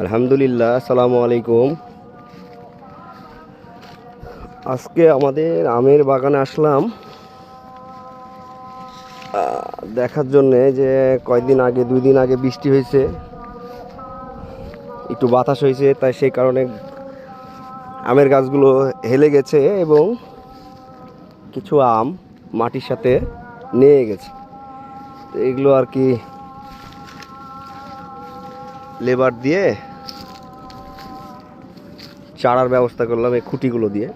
আলহামদুলিল্লাহ, আসসালামু আলাইকুম। আজকে আমাদের আমের বাগানে আসলাম দেখার জন্যে যে কয়েকদিন আগে 2 দিন আগে বৃষ্টি হয়েছে, একটু বাতাস হয়েছে, তাই সেই কারণে আমের গাছগুলো হেলে গেছে এবং কিছু আম মাটির সাথে নিয়ে গেছে। তো এগুলো আর কি লেবার দিয়ে চারার ব্যবস্থা করলাম এই খুঁটিগুলো দিয়ে।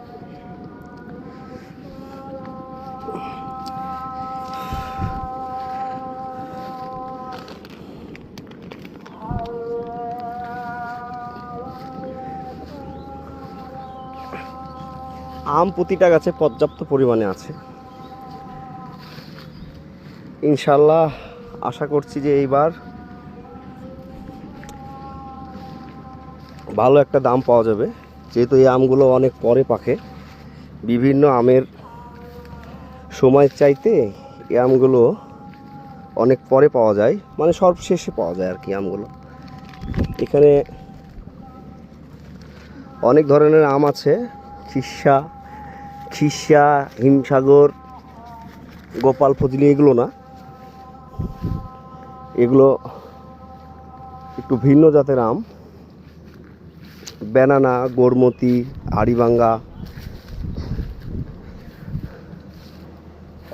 আম প্রতিটা গাছে পর্যাপ্ত পরিমাণে আছে ইনশাল্লাহ। আশা করছি যে এইবার ভালো একটা দাম পাওয়া যাবে, যেহেতু এই আমগুলো অনেক পরে পাকে। বিভিন্ন আমের সময় চাইতে এই আমগুলো অনেক পরে পাওয়া যায়, মানে সর্বশেষে পাওয়া যায় আর কি আমগুলো। এখানে অনেক ধরনের আম আছে, খিসা, হিমসাগর, গোপাল ফজলি, এগুলো না, এগুলো একটু ভিন্ন জাতের আম। ব্যানানা, গোরমতি, হাড়িভাঙ্গা,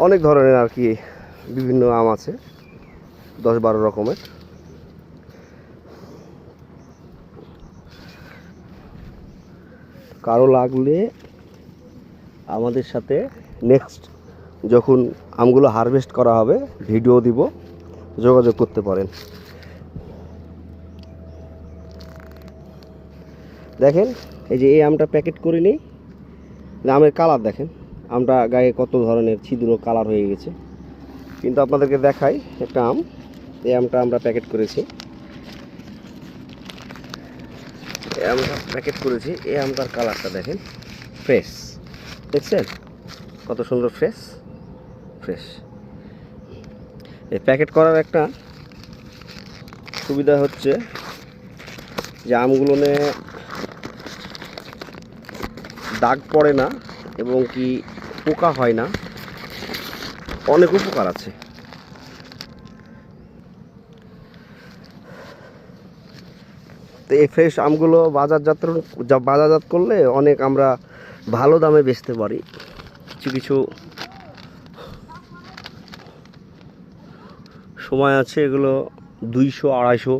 অনেক ধরনের আর কি বিভিন্ন আম আছে, 10-12 রকমের। কারো লাগলে আমাদের সাথে নেক্সট যখন আমগুলো হারভেস্ট করা হবে ভিডিও দিব, যোগাযোগ করতে পারেন। দেখেন, এই যে এই আমটা প্যাকেট করে নিই, আমের কালার দেখেন, আমটা গায়ে কত ধরনের ছিদ্র কালার হয়ে গেছে। কিন্তু আপনাদেরকে দেখাই একটা আম, এই আমটা আমরা প্যাকেট করেছি, এই আমটা প্যাকেট করেছি। এই আমটার কালারটা দেখেন, ফ্রেশ, দেখছেন কত সুন্দর ফ্রেশ। এই প্যাকেট করার একটা সুবিধা হচ্ছে যে আমগুলো দাগ পড়ে না এবং কি পোকা হয় না, অনেক উপকার আছে। তো এই ফ্রেশ আমগুলো বাজারজাত করলে অনেক আমরা ভালো দামে বেচতে পারি। কিছু সময় আছে এগুলো 200, 250